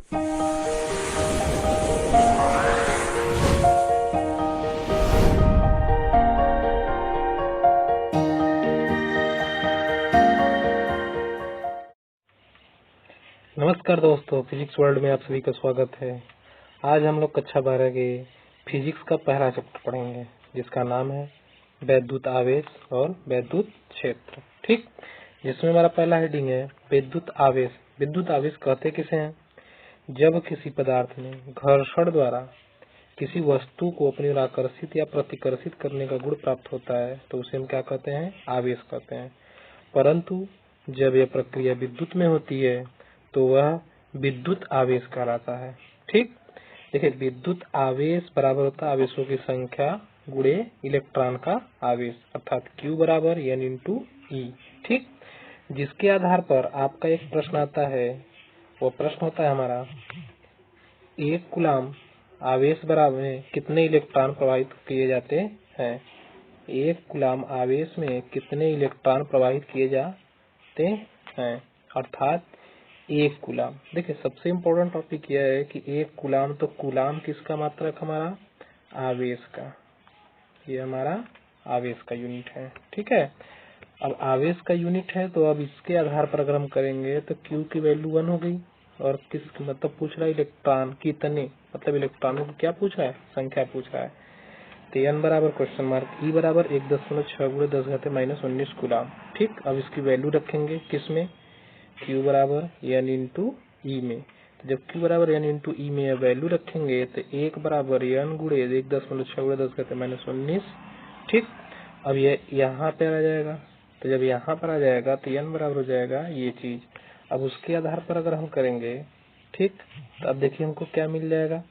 नमस्कार दोस्तों, physics world में आप सभी का स्वागत है। आज हम लोग कक्षा 12 के फिजिक्स का पहला चैप्टर पढ़ेंगे, जिसका नाम है वैद्युत आवेश और वैद्युत क्षेत्र। ठीक, जिसमें हमारा पहला हेडिंग है विद्युत आवेश। विद्युत आवेश कहते किसे हैं? जब किसी पदार्थ में घर्षण द्वारा किसी वस्तु को अपनी ओर आकर्षित या प्रतिकर्षित करने का गुण प्राप्त होता है तो उसे हम क्या कहते हैं? आवेश कहते हैं। परंतु जब यह प्रक्रिया विद्युत में होती है तो वह विद्युत आवेश कहलाता है। ठीक, देखिए, विद्युत आवेश बराबर होता है आवेशों की संख्या गुणे इलेक्ट्रॉन का आवेश, अर्थात Q बराबर N इंटू E। ठीक, जिसके आधार पर आपका एक प्रश्न आता है, वो प्रश्न होता है हमारा, 1 कूलम आवेश बराबर कितने इलेक्ट्रॉन प्रवाहित किए जाते हैं? 1 कूलम आवेश में कितने इलेक्ट्रॉन प्रवाहित किए जाते हैं, अर्थात 1 कूलम। देखिए, सबसे इम्पोर्टेंट टॉपिक यह है कि 1 कूलम, तो कूलम किसका मात्रक? हमारा आवेश का। ये हमारा आवेश का यूनिट है। ठीक है, अब आवेश का यूनिट है तो अब इसके आधार पर अगर हम करेंगे तो Q की वैल्यू 1 हो गई, और किस मतलब पूछ रहा है इलेक्ट्रॉन कितने, मतलब इलेक्ट्रॉनों की क्या पूछ रहा है? संख्या पूछ रहा है। तो N बराबर क्वेश्चन मार्क E बराबर 1.6 गुणे 10 घाते -19 कूलम। ठीक, अब इसकी वैल्यू रखेंगे किसमें? Q बराबर N इंटू ई में। तो जब Q बराबर N इंटू ई में वैल्यू रखेंगे तो 1 बराबर N गुणे 1.6 गुणे 10 घाते -19। ठीक, अब ये यहाँ पे आ जाएगा, तो जब यहाँ पर आ जाएगा तो N बराबर हो जाएगा ये चीज। अब उसके आधार पर अगर हम करेंगे, ठीक, तो अब देखिए हमको क्या मिल जाएगा।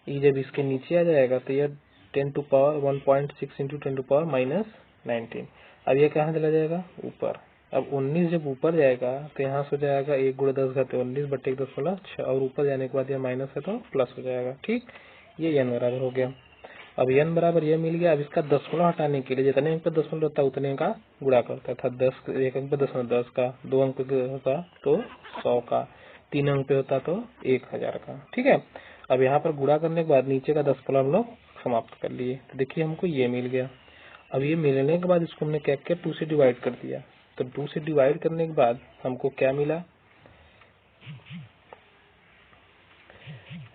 ये जब इसके नीचे आ जाएगा तो यह 10 to power 1.6 into 10 to power -19। अब ये कहाँ चला जाएगा? ऊपर। अब 19 जब ऊपर जाएगा तो यहाँ से हो जाएगा 1 गुणे 10 घाते 19 बटे 1.6, और ऊपर जाने के बाद यह माइनस है तो प्लस हो जाएगा। ठीक, ये N बराबर हो गया। अब N बराबर यह मिल गया। अब इसका दशमलव हटाने के लिए जितने अंक पे दशमलव होता है उतने का गुणा करता था। 10 एक अंक पे दशमलव 10 का, 2 अंक पे होता तो 100 का, 3 अंक पे होता तो 1000 का। ठीक है, अब यहाँ पर गुणा करने के बाद नीचे का दशमलव हम लोग समाप्त कर लिए, तो देखिए हमको ये मिल गया। अब ये मिलने के बाद इसको हमने क्या किया? 2 से डिवाइड कर दिया। तो 2 से डिवाइड करने के बाद हमको क्या मिला?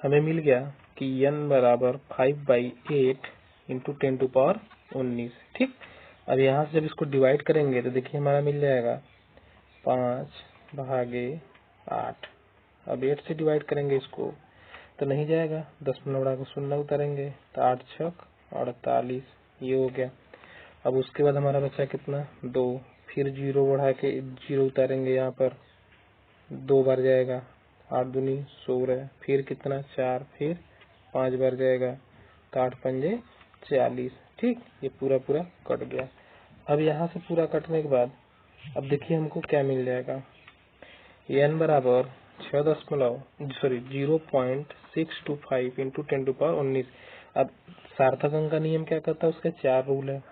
हमें मिल गया कि N बराबर 5/8 इंटू 10 टू पावर 19। ठीक, अब यहाँ से जब इसको डिवाइड करेंगे तो देखिए हमारा मिल जाएगा 5/8। अब 8 से डिवाइड करेंगे इसको तो नहीं जाएगा, दशमलव बढ़ा के 0 उतारेंगे तो 8 छक 48, ये हो गया। अब उसके बाद हमारा बचा कितना? 2, फिर 0 बढ़ा के 0 उतारेंगे, यहाँ पर 2 बार जाएगा, 8 दूनी 16, फिर कितना? 4, फिर 5 बार जाएगा तो 8 पंजे 40। ठीक, ये पूरा पूरा कट गया। अब यहाँ से पूरा कटने के बाद अब देखिए हमको क्या मिल जाएगा। N बराबर 0.625 इंटू 10 टू पावर 19। अब सार्थक अंक का नियम क्या कहता है? उसके 4 रूल है।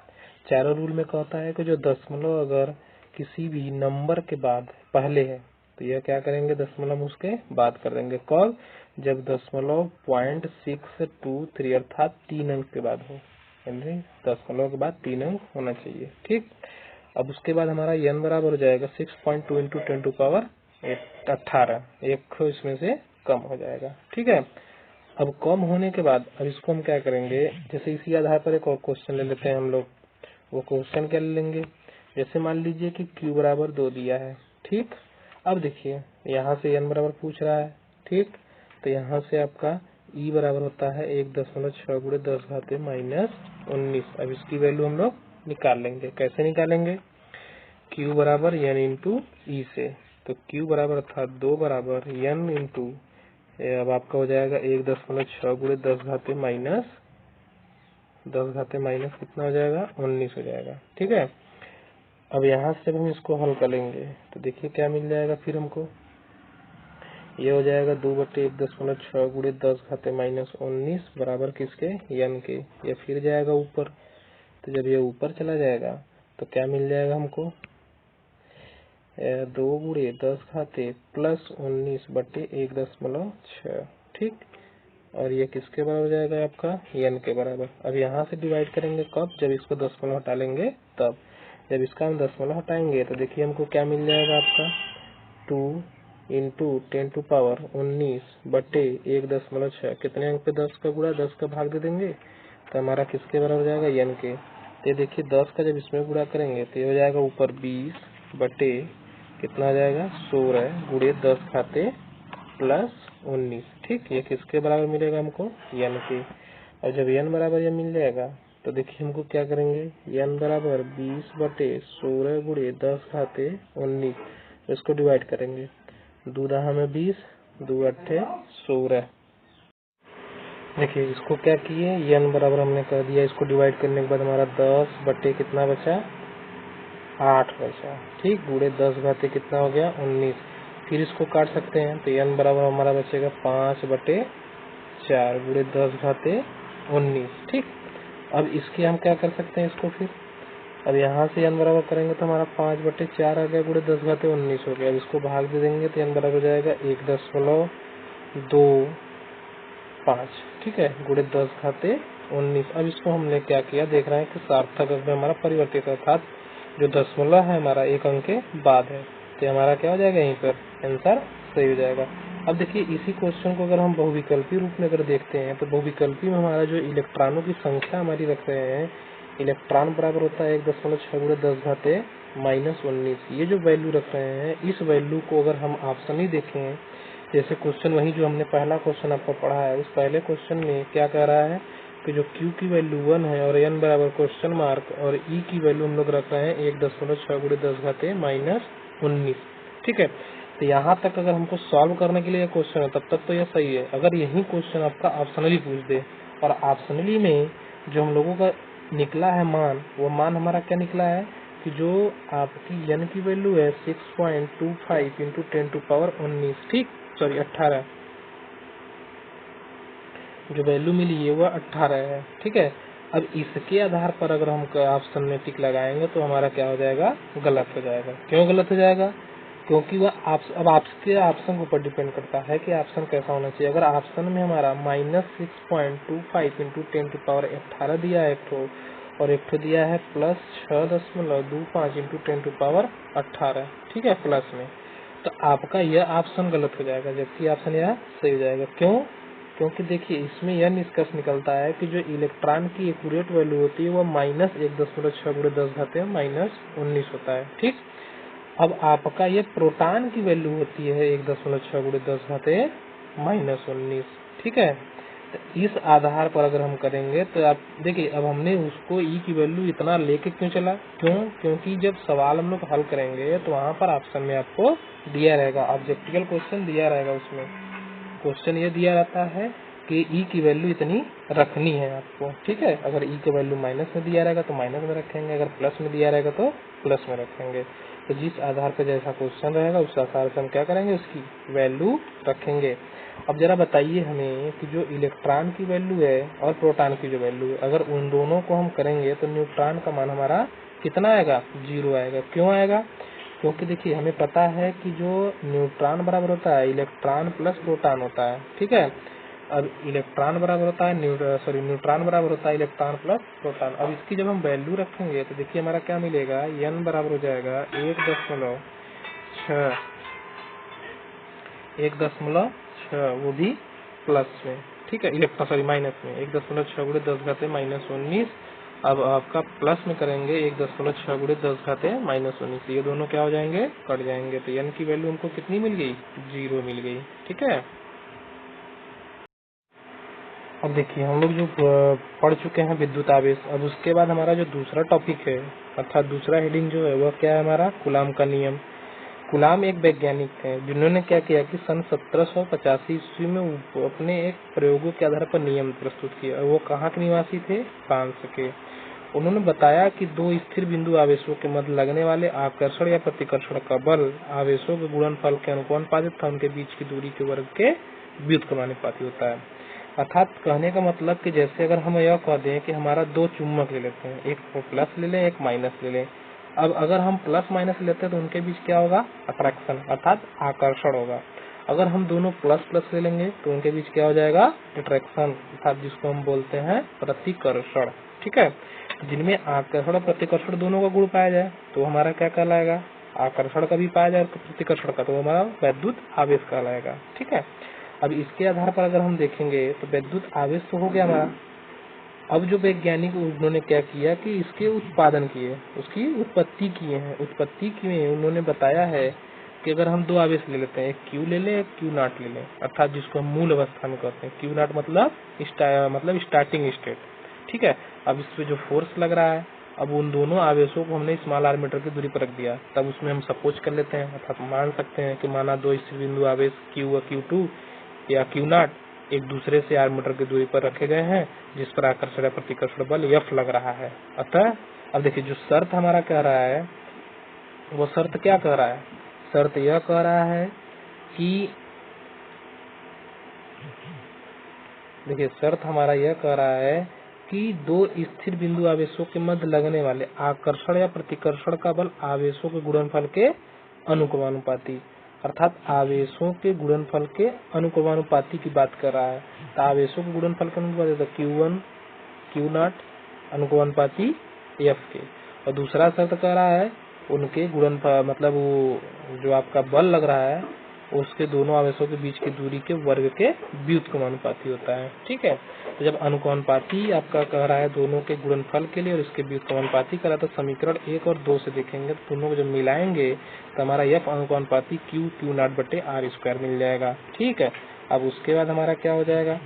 चारों रूल में कहता है कि जो दशमलव अगर किसी भी नंबर के बाद पहले है तो यह क्या करेंगे? दशमलव उसके बाद कर देंगे। कब? जब दशमलव 0.623 अर्थात 3 अंक के बाद हो, यानी दशमलव के बाद 3 अंक होना चाहिए। ठीक, अब उसके बाद हमारा N बराबर हो जाएगा 6.2 इंटू 10 टू पावर 18, एक इसमें से कम हो जाएगा। ठीक है, अब कम होने के बाद अब इसको हम क्या करेंगे? जैसे इसी आधार पर एक और क्वेश्चन ले लेते हैं हम लोग। वो क्वेश्चन क्या ले लेंगे? जैसे मान लीजिए कि Q बराबर 2 दिया है। ठीक, अब देखिए यहाँ से N बराबर पूछ रहा है। ठीक, तो यहाँ से आपका E बराबर होता है 1.6 गुणे 10 घाते -19। अब इसकी वैल्यू हम लोग निकाल लेंगे। कैसे निकालेंगे? Q बराबर N इंटू ई से, तो Q बराबर अर्थात 2 बराबर N इंटू, अब आपका हो जाएगा 1.6 गुणे 10 घाते माइनस कितना हो जाएगा? 19 हो जाएगा। ठीक है, अब यहाँ से जब हम इसको हल करेंगे तो देखिए क्या मिल जाएगा फिर हमको। ये हो जाएगा 2/1.6 गुणे 10 घाते -19 बराबर किसके? N के। ये फिर जाएगा ऊपर, तो जब ये ऊपर चला जाएगा तो क्या मिल जाएगा हमको? 2 गुणे 10 घाते प्लस 19 बटे 1.6। ठीक, और ये किसके बराबर हो जाएगा आपका n के बराबर। अब यहाँ से डिवाइड करेंगे कब, जब इसको दशमलव हटा लेंगे तब। जब इसका हम दशमलव हटाएंगे तो देखिए हमको क्या मिल जाएगा आपका 2 इंटू 10 टू पावर 19 बटे 1.6। कितने अंक पे 10 का गुणा, 10 का भाग दे देंगे तो हमारा किसके बराबर हो जाएगा n के। तो देखिए 10 का जब इसमें गुणा करेंगे तो ये हो जाएगा ऊपर 20 बटे कितना हो जाएगा 16 गुणे 10 घाते प्लस 19। ठीक, ये किसके बराबर मिलेगा हमको n के। और जब n बराबर ये मिल जाएगा तो देखिए हमको क्या करेंगे, n बराबर 20 बटे 16 गुणे 10 घाते 19, इसको डिवाइड करेंगे। 2 दहा में 20, 2 अट्ठे 16। देखिए इसको क्या किए, n बराबर हमने कर दिया, इसको डिवाइड करने के बाद हमारा 10 बटे कितना बचा 8 बचा। ठीक, गुणे 10 घाते कितना हो गया 19। फिर इसको काट सकते हैं तो n बराबर हमारा बचेगा 5 बटे 4 गुणे 10 घाते 19। ठीक, अब इसके हम क्या कर सकते हैं इसको फिर, अब यहाँ से n बराबर करेंगे तो हमारा 5 बटे 4 आ गया गुणे 10 घाते 19 हो गया। अब इसको भाग दे देंगे तो n बराबर हो जाएगा 1.25। ठीक है, गुणे 10 घाते 19। अब इसको हमने क्या किया, देख रहे हैं कि सार्थक अंक में हमारा परिवर्तित, अर्थात जो दशमलव है हमारा एक अंक के बाद है, तो हमारा क्या हो जाएगा, यहीं पर आंसर सही हो जाएगा। अब देखिए इसी क्वेश्चन को अगर हम बहुविकल्पी रूप में अगर देखते हैं तो बहुविकल्पी में हमारा जो इलेक्ट्रॉनों की संख्या हमारी रख रहे हैं, इलेक्ट्रॉन बराबर होता है 1.6 गुणे 10 घाते -19। ये जो वैल्यू रख रहे हैं, इस वैल्यू को अगर हम ऑप्शन ही देखें, जैसे क्वेश्चन वही जो हमने पहला क्वेश्चन आपको पढ़ा है, उस पहले क्वेश्चन में क्या कह रहा है कि जो Q की वैल्यू 1 है और n बराबर क्वेश्चन मार्क और E की वैल्यू हम लोग रख रहे हैं 1.6 गुणे 10 घाते -19। ठीक है, तो यहाँ तक अगर हमको सॉल्व करने के लिए क्वेश्चन है तब तक तो ये सही है। अगर यही क्वेश्चन आपका ऑप्शनली पूछ दे और ऑप्शनली में जो हम लोगों का निकला है मान, वो मान हमारा क्या निकला है कि जो आपकी n की वैल्यू है 6.25 इंटू 10 टू पावर 19, ठीक सॉरी 18, जो वैल्यू मिली है वह 18 है। ठीक है, अब इसके आधार पर अगर हम ऑप्शन में टिक लगाएंगे तो हमारा क्या हो जाएगा, गलत हो जाएगा। क्यों गलत हो जाएगा, क्योंकि वह अब आपके ऑप्शन के ऊपर डिपेंड करता है कि ऑप्शन कैसा होना चाहिए। अगर ऑप्शन में हमारा -6.25 इंटू 10 टू पावर 18 दिया है एक ठो, और एक ठो दिया है +6.25 इंटू 10 टू पावर 18, ठीक है प्लस में, तो आपका यह ऑप्शन गलत हो जाएगा, जबकि ऑप्शन यह सही हो जाएगा। क्यों, क्योंकि देखिए इसमें यह निष्कर्ष निकलता है कि जो इलेक्ट्रॉन की एक्यूरेट वैल्यू होती है वह -1.6 गुणे 10 घाते -19 होता है। ठीक, अब आपका ये प्रोटॉन की वैल्यू होती है 1.6 गुणे 10 घाते -19। ठीक है, तो इस आधार पर अगर हम करेंगे तो आप देखिए, अब हमने उसको ई की वैल्यू इतना लेके क्यों चला, क्योंकि जब सवाल हम लोग हल करेंगे तो वहाँ पर ऑप्शन में आपको दिया रहेगा, ऑब्जेक्टिव क्वेश्चन दिया रहेगा, उसमें क्वेश्चन ये दिया रहता है कि ई की वैल्यू इतनी रखनी है आपको। ठीक है, अगर ई की वैल्यू माइनस में दिया रहेगा तो माइनस में रखेंगे, अगर प्लस में दिया रहेगा तो प्लस में रखेंगे। तो जिस आधार पर जैसा क्वेश्चन रहेगा उस आधार से हम क्या करेंगे, उसकी वैल्यू रखेंगे। अब जरा बताइए हमें कि जो इलेक्ट्रॉन की वैल्यू है और प्रोटॉन की जो वैल्यू है, अगर उन दोनों को हम करेंगे तो न्यूट्रॉन का मान हमारा कितना आएगा, 0 आएगा। क्यों आएगा, क्योंकि देखिए हमें पता है कि जो न्यूट्रॉन बराबर होता है इलेक्ट्रॉन प्लस प्रोटॉन होता है। ठीक है, अब इलेक्ट्रॉन बराबर होता है न्यूट्रॉन बराबर होता है इलेक्ट्रॉन प्लस प्रोटॉन। अब इसकी जब हम वैल्यू रखेंगे तो देखिए हमारा क्या मिलेगा, n बराबर हो जाएगा 1.6, वो भी प्लस में। ठीक है, माइनस में 1.6 गुणे 10 घाते -19। अब आपका प्लस में करेंगे 1.6 गुणे 10 घाते -19, ये दोनों क्या हो जाएंगे, कट जाएंगे। तो n की वैल्यू हमको कितनी मिल गई, 0 मिल गई। ठीक है, अब देखिए हम लोग जो पढ़ चुके हैं विद्युत आवेश, अब उसके बाद हमारा जो दूसरा टॉपिक है, अर्थात दूसरा हेडिंग जो है वह क्या है हमारा, कूलाम का नियम। कूलाम एक वैज्ञानिक थे जिन्होंने क्या किया कि सन 1785 ईस्वी में अपने एक प्रयोगों के आधार पर नियम प्रस्तुत किया। वो कहाँ के निवासी थे, फ्रांस के। उन्होंने बताया कि दो स्थिर बिंदु आवेशों के मध्य लगने वाले आकर्षण या प्रतिकर्षण का बल आवेशों के गुणनफल के अनुपातिक था, उनके बीच की दूरी के वर्ग के व्युत्क्रमानुपाती होता है। अर्थात कहने का मतलब कि जैसे अगर हम यह कह दें कि हमारा दो चुम्बक ले लेते हैं, एक प्लस ले लें एक माइनस ले लें, अब अगर हम प्लस माइनस लेते हैं तो उनके बीच क्या होगा, अट्रैक्शन अर्थात आकर्षण होगा। अगर हम दोनों प्लस प्लस ले लेंगे तो उनके बीच क्या हो जाएगा, अट्रैक्शन अर्थात जिसको हम बोलते हैं प्रतिकर्षण। ठीक है, जिनमें आकर्षण और प्रतिकर्षण दोनों का गुण पाया जाए तो हमारा क्या कहलाएगा, आकर्षण का भी पाया जाए प्रतिकर्षण का तो हमारा वैद्युत आवेश कहलाएगा। ठीक है, अब इसके आधार पर अगर हम देखेंगे तो वैद्युत आवेश तो हो गया हमारा। अब जो वैज्ञानिक उन्होंने क्या किया कि इसके उत्पादन किए, उसकी उत्पत्ति किए हैं। उत्पत्ति किए उन्होंने बताया है कि अगर हम दो आवेश ले लेते हैं, एक क्यू ले लें एक क्यू नॉट ले लें, अर्थात जिसको हम मूल अवस्था में कहते हैं। क्यू नॉट मतलब स्टार्टिंग स्टेट। ठीक है, अब इस पे जो फोर्स लग रहा है, अब उन दोनों आवेशों को हमने स्मॉल आर मीटर की दूरी पर रख दिया, तब उसमें हम सपोज कर लेते हैं अर्थात मान सकते हैं कि माना दो स्थिर बिंदु आवेश क्यू व क्यू टू या क्यू नॉट एक दूसरे से आर मीटर की दूरी पर रखे गए हैं, जिस पर आकर्षण या प्रतिकर्षण बल एफ लग रहा है। अतः अब देखिए जो शर्त हमारा कह रहा है वो शर्त क्या कह रहा है, शर्त यह कह रहा है कि देखिए शर्त हमारा यह कह रहा है कि दो स्थिर बिंदु आवेशों के मध्य लगने वाले आकर्षण या प्रतिकर्षण का बल आवेशों के गुणनफल के अनुक्रमानुपाती, अर्थात आवेशों के गुणनफल के अनुक्रमानुपाती की बात कर रहा है। तो आवेशों के गुणनफल के अनुपाती Q1 Q नॉट अनुक्रमानुपाती F के, और दूसरा शर्त कह रहा है उनके गुणनफल मतलब वो जो आपका बल लग रहा है उसके दोनों आवेशों के बीच की दूरी के वर्ग के व्युत्क्रमानुपाती होता है। ठीक है, तो जब अनुक्रमानुपाती आपका कह रहा है दोनों के गुणनफल के लिए और इसके व्युत्क्रमानुपाती कह रहा है, तो समीकरण 1 और 2 से देखेंगे तो दोनों को जब मिलाएंगे तो हमारा F अनुक्रमानुपाती Q नॉट बटे आर स्क्वायर मिल जाएगा। ठीक है, अब उसके बाद हमारा क्या हो जाएगा,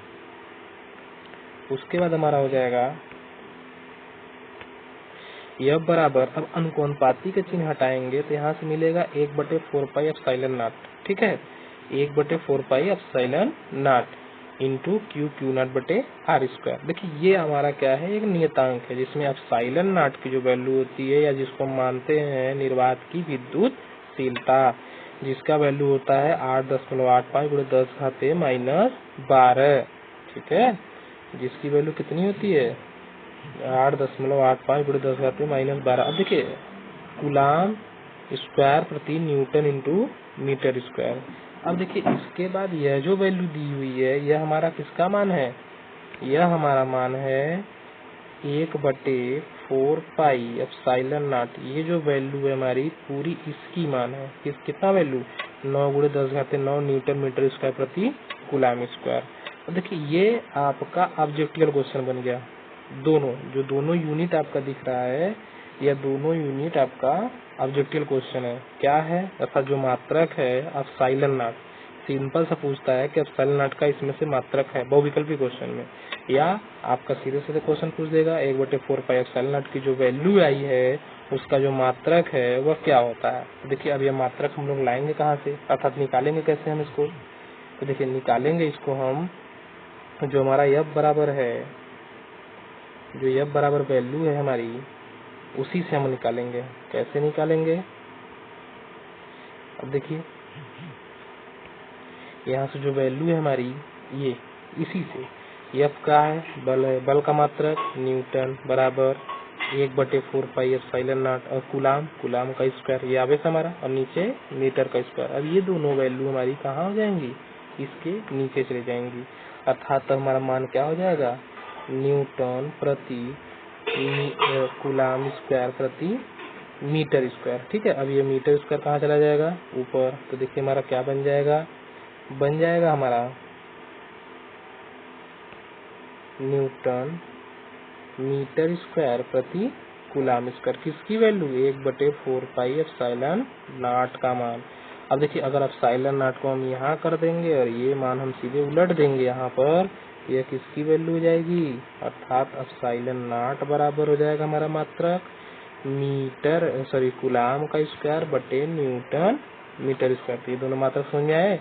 उसके बाद हमारा हो जाएगा F बराबर, अब अनुक्रमानुपाती के चिन्ह हटाएंगे तो यहाँ से मिलेगा 1/4 पाई एप्सिलॉन नॉट। ठीक है, 1/4 pi epsilon not into Q not बटे आर स्क्वायर। देखिए ये हमारा क्या है, एक नियतांक है जिसमें एप्सिलॉन नॉट की जो वैल्यू होती है या जिसको हम मानते हैं निर्वात की विद्युतशीलता, जिसका वैल्यू होता है 8.85 × 10⁻⁻12। ठीक है, जिसकी वैल्यू कितनी होती है 8.85 × 10⁻⁻12। अब देखिए कूलाम स्क्वायर प्रति न्यूटन इंटू मीटर स्क्वायर। अब देखिए इसके बाद यह जो वैल्यू दी हुई है यह हमारा किसका मान है, यह हमारा मान है 1/4 पाई एप्सिलॉन नॉट। ये जो वैल्यू है हमारी पूरी इसकी मान है, कितना वैल्यू 9 × 10⁻9 न्यूटन मीटर स्क्वायर प्रति कूलाम स्क्वायर। अब देखिए ये आपका ऑब्जेक्टिव क्वेश्चन बन गया। दोनों यूनिट आपका दिख रहा है, यह दोनों यूनिट आपका ऑब्जेक्टिव क्वेश्चन है। क्या है, अर्थात जो मात्रक है एप्सिलॉन नॉट, सिंपल सा पूछता है कि एप्सिलॉन नॉट का इसमें से मात्रक है बहुविकल्पी क्वेश्चन में, या आपका सीधे सीधे क्वेश्चन पूछ देगा 1/4 पाई एप्सिलॉन नॉट की जो वैल्यू आई है उसका जो मात्रक है वह क्या होता है। तो देखिए अब यह मात्रक हम लोग लाएंगे कहाँ से, अर्थात निकालेंगे कैसे हम इसको। तो देखिए निकालेंगे इसको हम, जो हमारा F बराबर है, जो F बराबर वैल्यू है हमारी उसी से हम निकालेंगे। कैसे निकालेंगे, अब देखिए यहाँ से जो वैल्यू है हमारी ये इसी से F का है बल का मात्रक न्यूटन बराबर 1/4 पाई एप्सिलॉन नॉट और कूलाम का स्क्वायर, ये आवेश हमारा, और नीचे मीटर का स्क्वायर। अब ये दोनों वैल्यू हमारी कहाँ हो जाएंगी, इसके नीचे चले जाएंगी, अर्थात तो हमारा मान क्या हो जाएगा न्यूटन प्रति कूलाम स्क्वायर प्रति मीटर स्क्वायर। ठीक है, अब ये मीटर स्क्वायर कहाँ चला जाएगा ऊपर, तो देखिए हमारा क्या बन जाएगा हमारा न्यूटन मीटर स्क्वायर प्रति कूलाम स्क्वायर, किसकी वैल्यू 1/4 पाई एप्सिलॉन नॉट का मान। अब देखिए अगर एप्सिलॉन नॉट को हम यहाँ कर देंगे और ये मान हम सीधे उलट देंगे यहाँ पर, यह किसकी वैल्यू हो जाएगी, अर्थात एप्सिलॉन नॉट बराबर हो जाएगा हमारा मात्रक कूलाम का स्क्वायर बटे न्यूटन मीटर स्क्वायर। ये दोनों मात्रक समझ में आए।